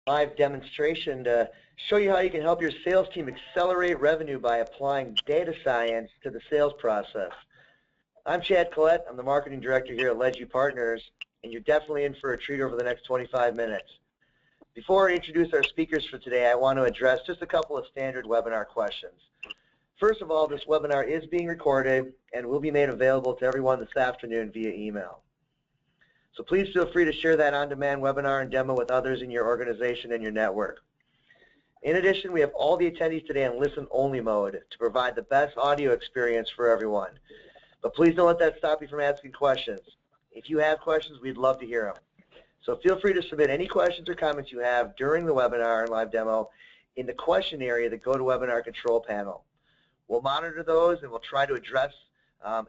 live demonstration to show you how you can help your sales team accelerate revenue by applying data science to the sales process. I'm Chad Collette. I'm the marketing director here at LedGu Partners, and you're definitely in for a treat over the next 25 minutes. Before I introduce our speakers for today, I want to address just a couple of standard webinar questions. First of all, this webinar is being recorded and will be made available to everyone this afternoon via email. So please feel free to share that on-demand webinar and demo with others in your organization and your network. In addition, we have all the attendees today in listen-only mode to provide the best audio experience for everyone. But please don't let that stop you from asking questions. If you have questions, we'd love to hear them. So feel free to submit any questions or comments you have during the webinar and live demo in the question area of the GoToWebinar control panel. We'll monitor those and we'll try to address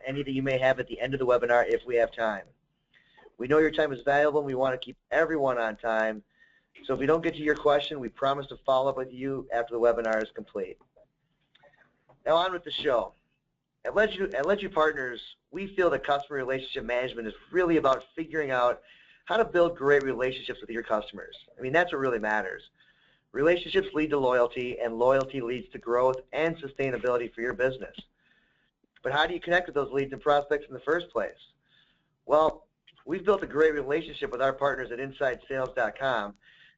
any that you may have at the end of the webinar if we have time. We know your time is valuable and we want to keep everyone on time. So if we don't get to your question, we promise to follow up with you after the webinar is complete. Now on with the show. At LedGu Partners, we feel that customer relationship management is really about figuring out how to build great relationships with your customers. I mean, that's what really matters. Relationships lead to loyalty, and loyalty leads to growth and sustainability for your business. But how do you connect with those leads and prospects in the first place? Well, we've built a great relationship with our partners at InsideSales.com,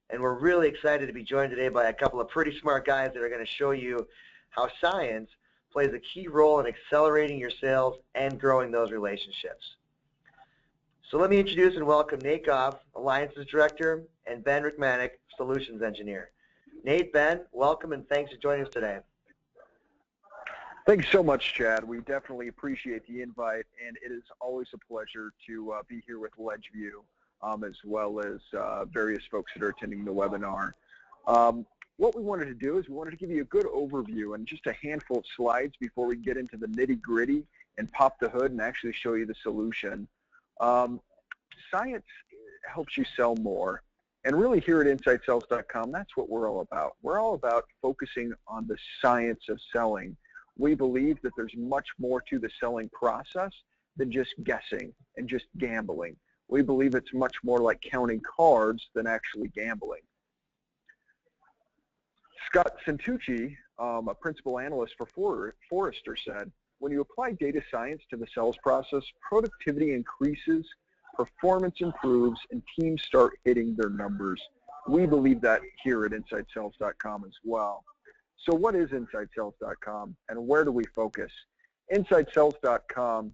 and we're really excited to be joined today by a couple of pretty smart guys that are going to show you how science plays a key role in accelerating your sales and growing those relationships. So let me introduce and welcome Nate Goff, Alliances Director, and Ben Rickmanick, Solutions Engineer. Nate, Ben, welcome and thanks for joining us today. Thanks so much, Chad. We definitely appreciate the invite, and it is always a pleasure to be here with LedGu, as well as various folks that are attending the webinar. What we wanted to do is we wanted to give you a good overview and just a handful of slides before we get into the nitty-gritty and pop the hood and actually show you the solution. Science helps you sell more. And really here at InsideSales.com, that's what we're all about. We're all about focusing on the science of selling. We believe that there's much more to the selling process than just guessing and just gambling. We believe it's much more like counting cards than actually gambling. Scott Santucci, a principal analyst for Forrester, said, when you apply data science to the sales process, productivity increases, performance improves, and teams start hitting their numbers. We believe that here at InsideSales.com as well. So what is InsideSales.com and where do we focus? InsideSales.com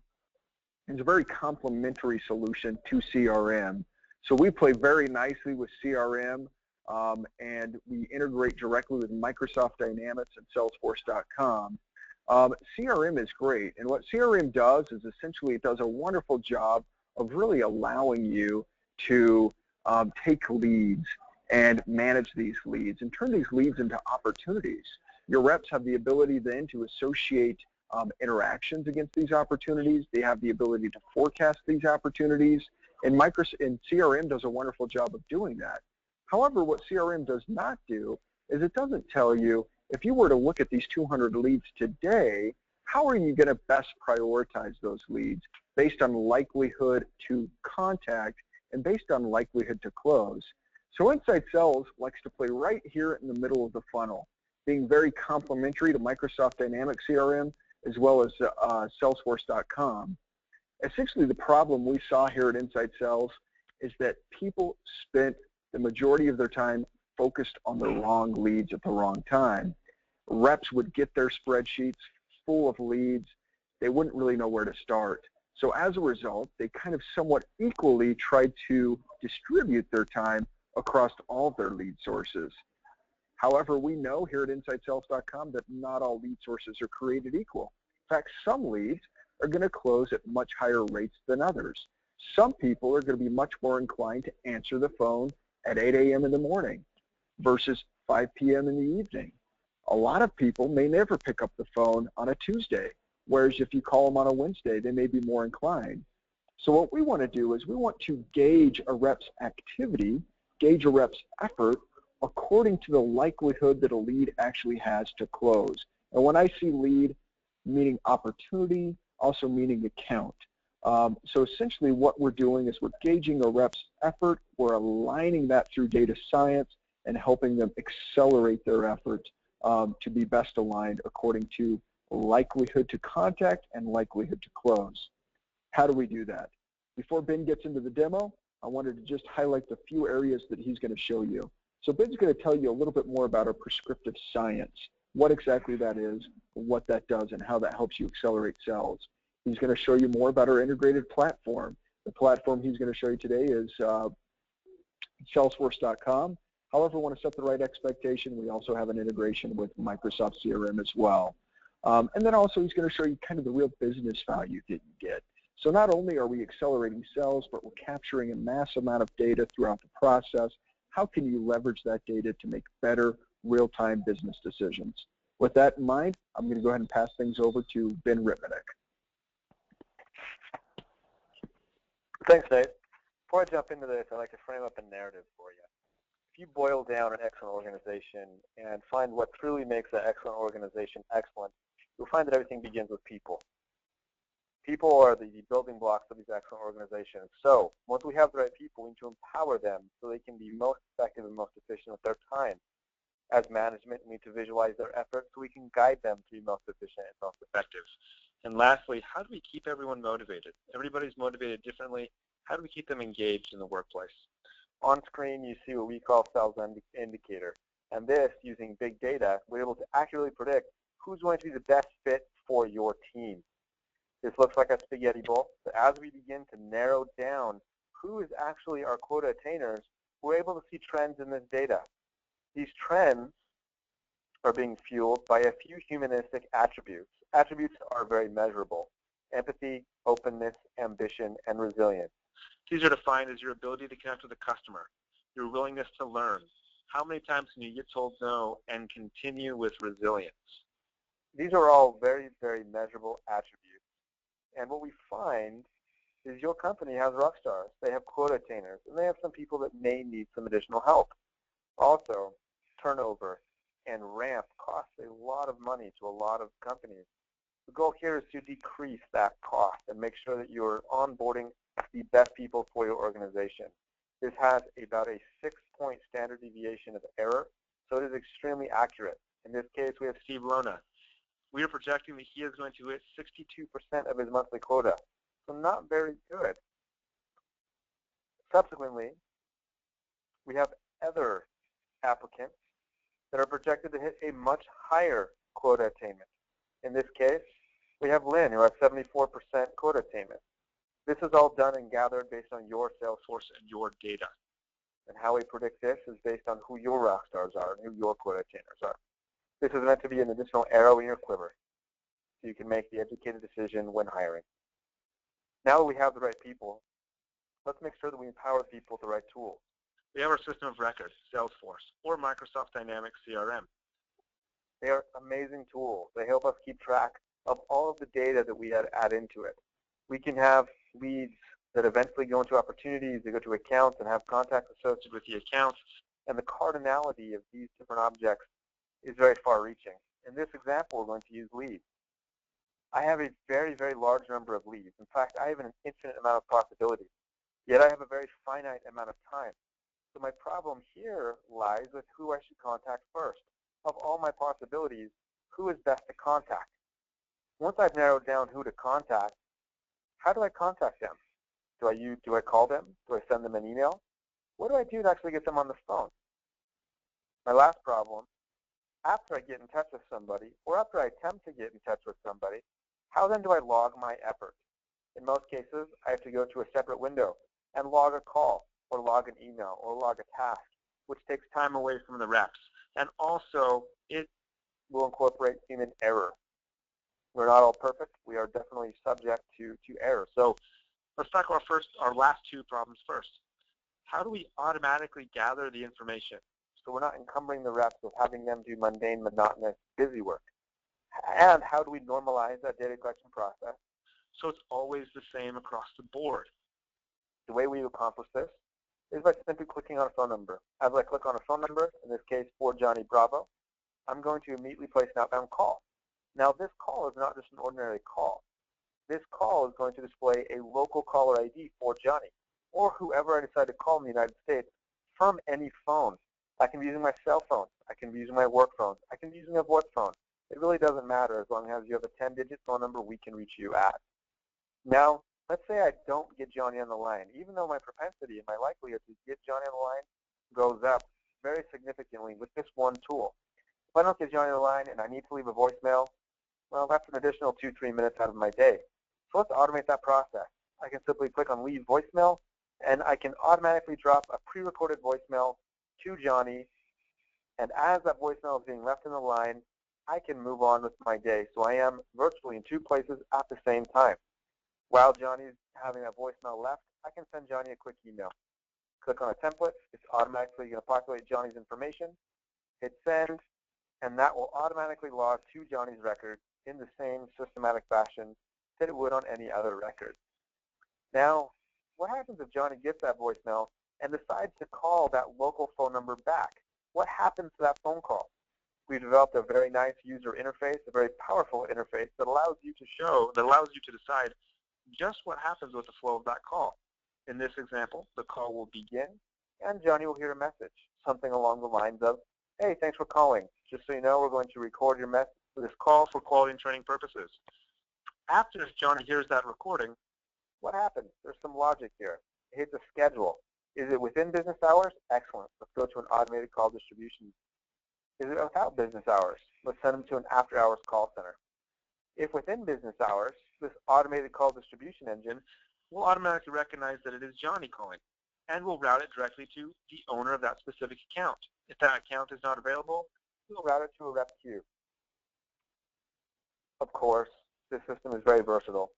is a very complementary solution to CRM. So we play very nicely with CRM and we integrate directly with Microsoft Dynamics and Salesforce.com. CRM is great, and what CRM does is essentially it does a wonderful job of really allowing you to take leads and manage these leads and turn these leads into opportunities. Your reps have the ability then to associate interactions against these opportunities. They have the ability to forecast these opportunities, and CRM does a wonderful job of doing that. However, what CRM does not do is it doesn't tell you, if you were to look at these 200 leads today, how are you going to best prioritize those leads based on likelihood to contact and based on likelihood to close? So Inside Sales likes to play right here in the middle of the funnel, being very complementary to Microsoft Dynamics CRM as well as Salesforce.com. Essentially, the problem we saw here at Inside Sales is that people spent the majority of their time focused on the wrong leads at the wrong time. Reps would get their spreadsheets full of leads. They wouldn't really know where to start. So as a result, they kind of somewhat equally tried to distribute their time across all of their lead sources. However, we know here at InsideSales.com that not all lead sources are created equal. In fact, some leads are going to close at much higher rates than others. Some people are going to be much more inclined to answer the phone at 8 a.m. in the morning versus 5 p.m. in the evening. A lot of people may never pick up the phone on a Tuesday, whereas if you call them on a Wednesday, they may be more inclined. So what we want to do is we want to gauge a rep's activity, gauge a rep's effort according to the likelihood that a lead actually has to close. And when I see lead, meaning opportunity, also meaning account. So essentially what we're doing is we're gauging a rep's effort, we're aligning that through data science, and helping them accelerate their efforts to be best aligned according to likelihood to contact and likelihood to close. How do we do that? Before Ben gets into the demo, I wanted to just highlight the few areas that he's going to show you. So Ben's going to tell you a little bit more about our prescriptive science, what exactly that is, what that does, and how that helps you accelerate sales. He's going to show you more about our integrated platform. The platform he's going to show you today is Salesforce.com. However, want to set the right expectation, we also have an integration with Microsoft CRM as well. And then also he's going to show you kind of the real business value that you get. So not only are we accelerating sales, but we're capturing a massive amount of data throughout the process. How can you leverage that data to make better real-time business decisions? With that in mind, I'm going to go ahead and pass things over to Ben Ritmanek. Thanks, Nate. Before I jump into this, I'd like to frame up a narrative for you. If you boil down an excellent organization and find what truly makes that excellent organization excellent, you'll find that everything begins with people. People are the building blocks of these excellent organizations. So once we have the right people, we need to empower them so they can be most effective and most efficient with their time. As management, we need to visualize their efforts so we can guide them to be most efficient and most effective. And lastly, how do we keep everyone motivated? Everybody's motivated differently. How do we keep them engaged in the workplace? On screen, you see what we call sales indicator. And this, using big data, we're able to accurately predict who's going to be the best fit for your team. This looks like a spaghetti bowl. So as we begin to narrow down who is actually our quota attainers, we're able to see trends in this data. These trends are being fueled by a few humanistic attributes. Attributes are very measurable: empathy, openness, ambition, and resilience. These are defined as your ability to connect with the customer, your willingness to learn. How many times can you get told no and continue with resilience? These are all very, very measurable attributes. And what we find is your company has rock stars. They have quota attainers, and they have some people that may need some additional help. Also, turnover and ramp costs a lot of money to a lot of companies. The goal here is to decrease that cost and make sure that you're onboarding the best people for your organization. This has about a 6-point standard deviation of error, so it is extremely accurate. In this case, we have Steve Lona. We are projecting that he is going to hit 62% of his monthly quota, so not very good. Subsequently, we have other applicants that are projected to hit a much higher quota attainment. In this case, we have Lynn, who has 74% quota attainment. This is all done and gathered based on your Salesforce and your data. And how we predict this is based on who your rock stars are and who your quota attainers are. This is meant to be an additional arrow in your quiver so you can make the educated decision when hiring. Now that we have the right people, let's make sure that we empower people with the right tools. We have our system of record, Salesforce, or Microsoft Dynamics CRM. They are amazing tools. They help us keep track of all of the data that we add into it. We can have leads that eventually go into opportunities, they go to accounts and have contacts associated with the accounts, and the cardinality of these different objects is very far-reaching. In this example, we're going to use leads. I have a very, very large number of leads. In fact, I have an infinite amount of possibilities, yet I have a very finite amount of time. So my problem here lies with who I should contact first. Of all my possibilities, who is best to contact? Once I've narrowed down who to contact, how do I contact them? Do I call them? Do I send them an email? What do I do to actually get them on the phone? My last problem, after I get in touch with somebody, or after I attempt to get in touch with somebody, how then do I log my effort? In most cases, I have to go to a separate window and log a call, or log an email, or log a task, which takes time away from the reps. And also, it will incorporate human error. We're not all perfect. We are definitely subject to error. So let's talk about our last two problems first. How do we automatically gather the information so we're not encumbering the reps with having them do mundane, monotonous, busy work? And how do we normalize that data collection process so it's always the same across the board? The way we accomplish this is by simply clicking on a phone number. As I click on a phone number, in this case for Johnny Bravo, I'm going to immediately place an outbound call. Now this call is not just an ordinary call. This call is going to display a local caller ID for Johnny, or whoever I decide to call in the United States from any phone I can be using my cell phone. I can be using my work phone. I can be using a voice phone. It really doesn't matter as long as you have a 10-digit phone number we can reach you at. Now, let's say I don't get Johnny on the line. Even though my propensity and my likelihood to get Johnny on the line goes up very significantly with this one tool. If I don't get Johnny on the line and I need to leave a voicemail, well, that's an additional 2-3 minutes out of my day. So let's automate that process. I can simply click on Leave Voicemail, and I can automatically drop a pre-recorded voicemail to Johnny. And as that voicemail is being left in the line, I can move on with my day. So I am virtually in 2 places at the same time. While Johnny's having that voicemail left, I can send Johnny a quick email. Click on a template. It's automatically going to populate Johnny's information. Hit send, and that will automatically log to Johnny's record in the same systematic fashion that it would on any other record. Now, what happens if Johnny gets that voicemail and decides to call that local phone number back? What happens to that phone call? We've developed a very nice user interface, a very powerful interface that allows you to decide just what happens with the flow of that call. In this example, the call will begin, and Johnny will hear a message, something along the lines of, "Hey, thanks for calling. Just so you know, we're going to record your message for this call for quality and training purposes." After Johnny hears that recording, what happens? There's some logic here. It hits a schedule. Is it within business hours? Excellent. Let's go to an automated call distribution. Is it without business hours? Let's send them to an after-hours call center. If within business hours, this automated call distribution engine will automatically recognize that it is Johnny calling and will route it directly to the owner of that specific account. If that account is not available, we'll route it to a rep queue. Of course, this system is very versatile.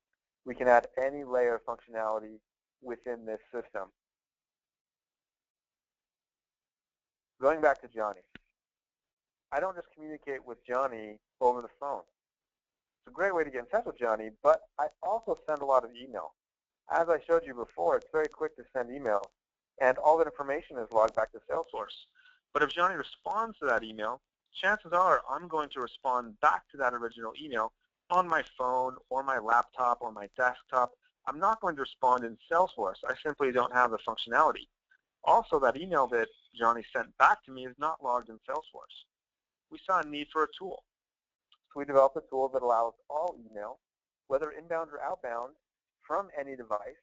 We can add any layer of functionality within this system. Going back to Johnny, I don't just communicate with Johnny over the phone. It's a great way to get in touch with Johnny, but I also send a lot of email. As I showed you before, it's very quick to send email, and all that information is logged back to Salesforce. But if Johnny responds to that email, chances are I'm going to respond back to that original email on my phone or my laptop or my desktop. I'm not going to respond in Salesforce. I simply don't have the functionality. Also, that email that Johnny sent back to me is not logged in Salesforce. We saw a need for a tool. So we developed a tool that allows all email, whether inbound or outbound, from any device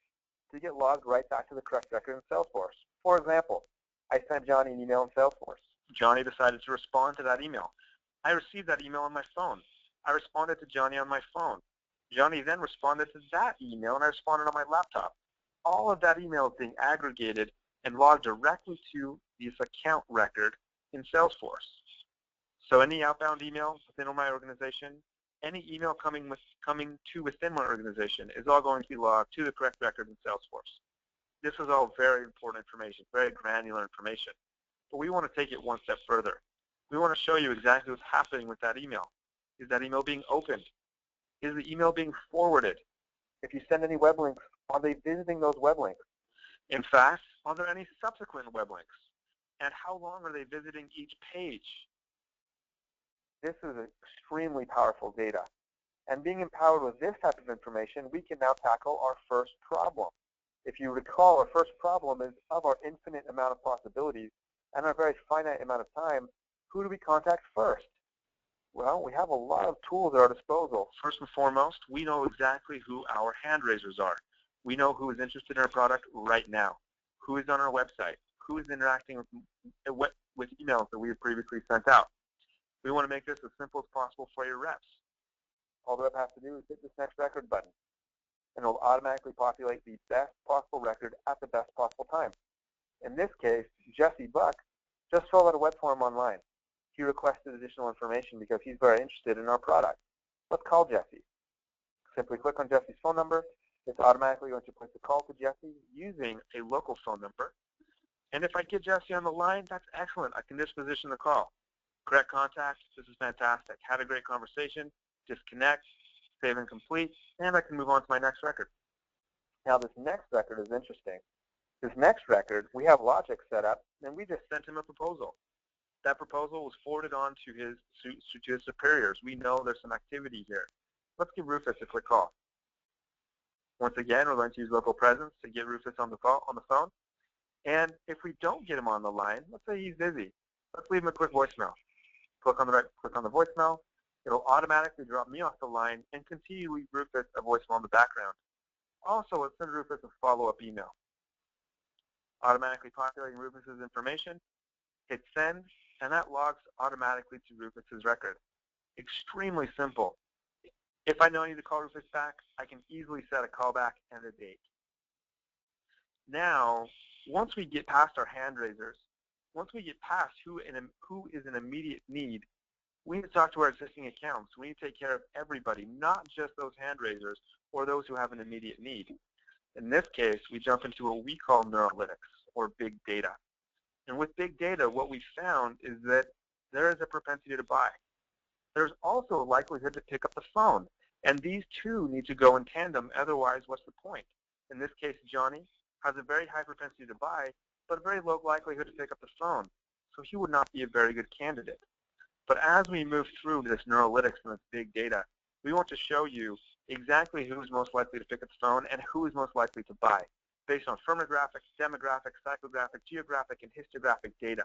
to get logged right back to the correct record in Salesforce. For example, I sent Johnny an email in Salesforce. Johnny decided to respond to that email. I received that email on my phone. I responded to Johnny on my phone. Johnny then responded to that email, and I responded on my laptop. All of that email is being aggregated and logged directly to this account record in Salesforce. So any outbound email within my organization, any email coming to within my organization is all going to be logged to the correct record in Salesforce. This is all very important information, very granular information. But we want to take it one step further. We want to show you exactly what's happening with that email. Is that email being opened? Is the email being forwarded? If you send any web links, are they visiting those web links? In fact, are there any subsequent web links? And how long are they visiting each page? This is extremely powerful data. And being empowered with this type of information, we can now tackle our first problem. If you recall, our first problem is of our infinite amount of possibilities and our very finite amount of time, who do we contact first? Well, we have a lot of tools at our disposal. First and foremost, we know exactly who our hand raisers are. We know who is interested in our product right now, who is on our website, who is interacting with emails that we have previously sent out. We want to make this as simple as possible for your reps. All the rep has to do is hit this next record button, and it will automatically populate the best possible record at the best possible time. In this case, Jesse Buck just filled out a web form online. He requested additional information because he's very interested in our product. Let's call Jesse. Simply click on Jesse's phone number. It's automatically going to place a call to Jesse using a local phone number. And if I get Jesse on the line, that's excellent. I can disposition the call. Correct contact, this is fantastic. Had a great conversation, disconnect, save and complete, and I can move on to my next record. Now this next record is interesting. This next record, we have logic set up, and we just sent him a proposal. That proposal was forwarded on to his superiors. We know there's some activity here. Let's give Rufus a quick call. Once again, we're going to use local presence to get Rufus on the phone. And if we don't get him on the line, let's say he's busy. Let's leave them a quick voicemail. Click on the voicemail. It'll automatically drop me off the line and continue to leave Rufus a voicemail in the background. Also, let's send Rufus a follow-up email. Automatically populating Rufus's information, hit send, and that logs automatically to Rufus's record. Extremely simple. If I know I need to call Rufus back, I can easily set a callback and a date. Now, once we get past our hand raisers, once we get past who is an immediate need, we need to talk to our existing accounts. We need to take care of everybody, not just those hand raisers or those who have an immediate need. In this case, we jump into what we call neurolytics, or big data. And with big data, what we found is that there is a propensity to buy. There's also a likelihood to pick up the phone. And these two need to go in tandem, otherwise what's the point? In this case, Johnny has a very high propensity to buy, but a very low likelihood to pick up the phone. So he would not be a very good candidate. But as we move through this neurolytics and this big data, we want to show you exactly who is most likely to pick up the phone and who is most likely to buy, based on firmographic, demographic, psychographic, geographic, and histographic data.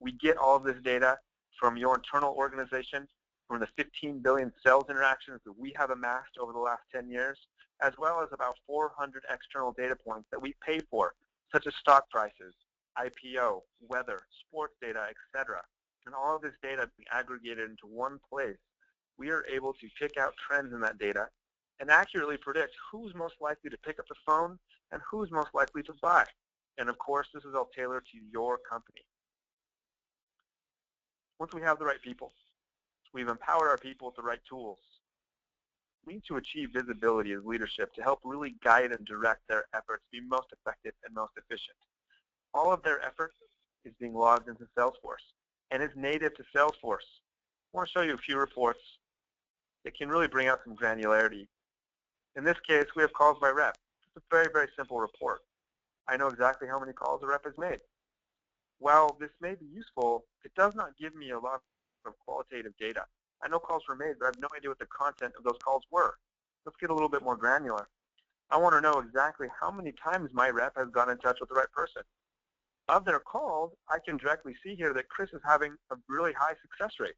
We get all of this data from your internal organization, from the 15 billion sales interactions that we have amassed over the last 10 years, as well as about 400 external data points that we pay for, such as stock prices, IPO, weather, sports data, etc. And all of this data being aggregated into one place, we are able to pick out trends in that data and accurately predict who's most likely to pick up the phone and who's most likely to buy. And of course, this is all tailored to your company. Once we have the right people, we've empowered our people with the right tools. We need to achieve visibility as leadership to help really guide and direct their efforts to be most effective and most efficient. All of their efforts is being logged into Salesforce and is native to Salesforce. I want to show you a few reports that can really bring out some granularity. In this case, we have calls by rep. It's a very, very simple report. I know exactly how many calls a rep has made. While this may be useful, it does not give me a lot of qualitative data. I know calls were made, but I have no idea what the content of those calls were. Let's get a little bit more granular. I want to know exactly how many times my rep has gone in touch with the right person. Of their calls, I can directly see here that Chris is having a really high success rate,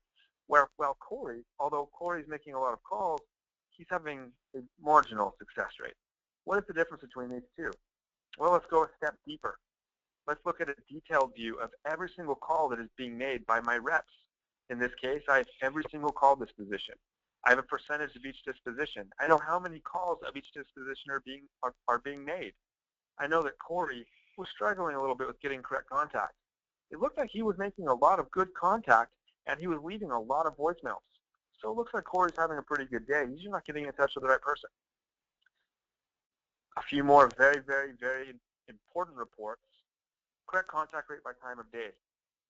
while Corey, although Corey's making a lot of calls, he's having a marginal success rate. What is the difference between these two? Well, let's go a step deeper. Let's look at a detailed view of every single call that is being made by my reps. In this case, I have every single call disposition. I have a percentage of each disposition. I know how many calls of each disposition are being made. I know that Corey was struggling a little bit with getting correct contact. It looked like he was making a lot of good contact, and he was leaving a lot of voicemails. So it looks like Corey's having a pretty good day. He's just not getting in touch with the right person. A few more very, very, very important reports. Correct contact rate by time of day.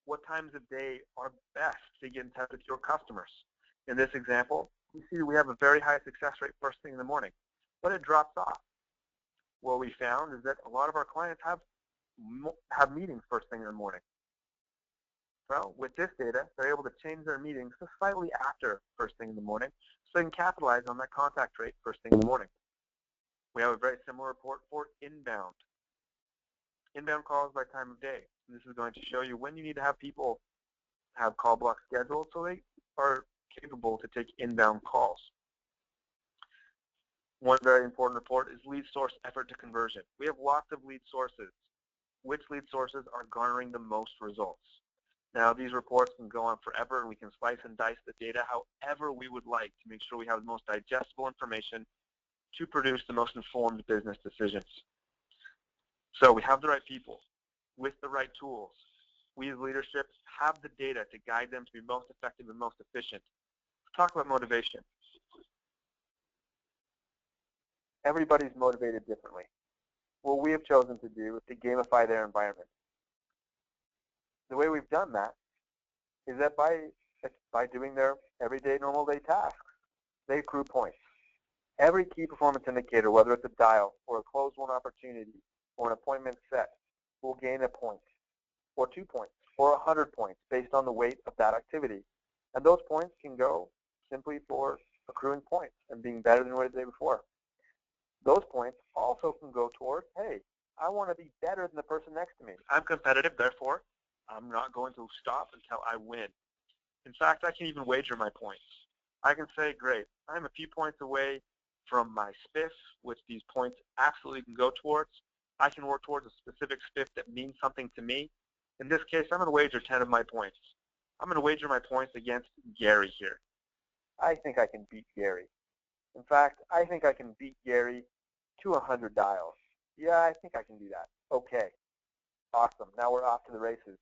What times of day are best to get in touch with your customers? In this example, we see we have a very high success rate first thing in the morning, but it drops off. What we found is that a lot of our clients have meetings first thing in the morning. Well, with this data, they're able to change their meetings to slightly after first thing in the morning, so they can capitalize on that contact rate first thing in the morning. We have a very similar report for inbound. Inbound calls by time of day. And this is going to show you when you need to have people have call blocks scheduled so they are capable to take inbound calls. One very important report is lead source effort to conversion. We have lots of lead sources. Which lead sources are garnering the most results? Now, these reports can go on forever, and we can slice and dice the data however we would like to make sure we have the most digestible information to produce the most informed business decisions. So we have the right people with the right tools. We as leadership have the data to guide them to be most effective and most efficient. Let's talk about motivation. Everybody's motivated differently. What we have chosen to do is to gamify their environment. The way we've done that is that by doing their everyday, normal day tasks, they accrue points. Every key performance indicator, whether it's a dial or a closed-won opportunity or an appointment set, will gain a point or 2 points or 100 points based on the weight of that activity. And those points can go simply for accruing points and being better than we were the day before. Those points also can go towards, hey, I want to be better than the person next to me. I'm competitive, therefore I'm not going to stop until I win. In fact, I can even wager my points. I can say, great, I'm a few points away from my spiff, which these points absolutely can go towards. I can work towards a specific spiff that means something to me. In this case, I'm going to wager 10 of my points. I'm going to wager my points against Gary here. I think I can beat Gary. In fact, I think I can beat Gary to 100 dials. Yeah, I think I can do that. Okay. Awesome. Now we're off to the races.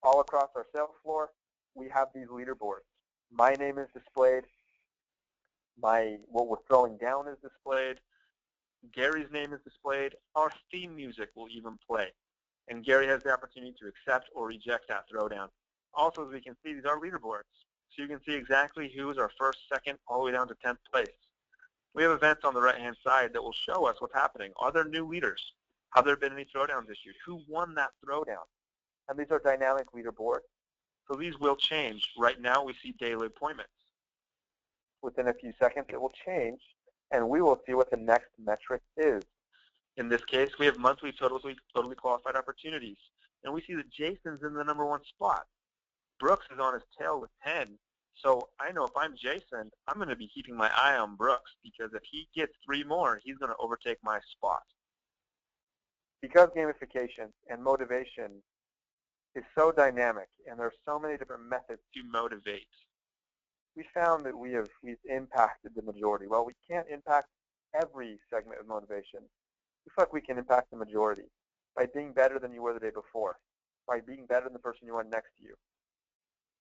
All across our sales floor, we have these leaderboards. My name is displayed. What we're throwing down is displayed. Gary's name is displayed. Our theme music will even play. And Gary has the opportunity to accept or reject that throwdown. Also, as we can see, these are leaderboards. So you can see exactly who is our first, second, all the way down to 10th place. We have events on the right-hand side that will show us what's happening. Are there new leaders? Have there been any throwdowns issued? Who won that throwdown? And these are dynamic leaderboards. So these will change. Right now, we see daily appointments. Within a few seconds, it will change, and we will see what the next metric is. In this case, we have monthly totally qualified opportunities, and we see that Jason's in the #1 spot. Brooks is on his tail with 10, so I know if I'm Jason, I'm going to be keeping my eye on Brooks, because if he gets 3 more, he's going to overtake my spot. Because gamification and motivation is so dynamic, and there are so many different methods to motivate, we found that we've impacted the majority. Well, we can't impact every segment of motivation. We feel like we can impact the majority by being better than you were the day before, by being better than the person you are next to you,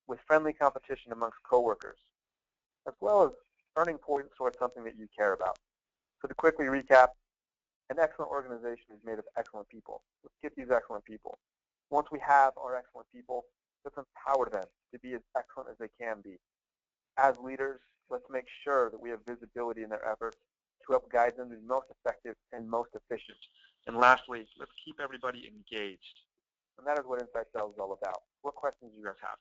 with friendly competition amongst coworkers, as well as earning points towards something that you care about. So to quickly recap, an excellent organization is made of excellent people. Let's get these excellent people. Once we have our excellent people, let's empower them to be as excellent as they can be. As leaders, let's make sure that we have visibility in their efforts to help guide them to be most effective and most efficient. And lastly, let's keep everybody engaged. And that is what Inside Sales is all about. What questions do you guys have?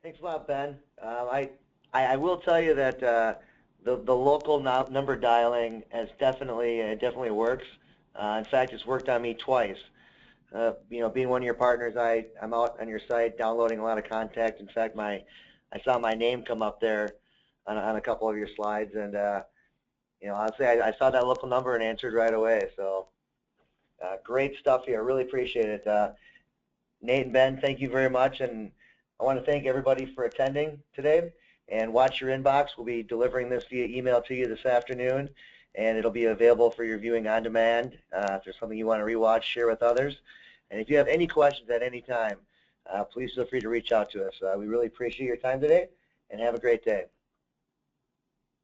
Thanks a lot, Ben. I will tell you that the local number dialing has definitely works. In fact, it's worked on me twice. Being one of your partners, I'm out on your site downloading a lot of content. In fact, I saw my name come up there on a couple of your slides, and honestly, I saw that local number and answered right away. So great stuff here. Really appreciate it. Nate and Ben, thank you very much, and I want to thank everybody for attending today. And watch your inbox. We'll be delivering this via email to you this afternoon, and it'll be available for your viewing on demand. If there's something you want to rewatch, share with others. And if you have any questions at any time, please feel free to reach out to us. We really appreciate your time today, and have a great day.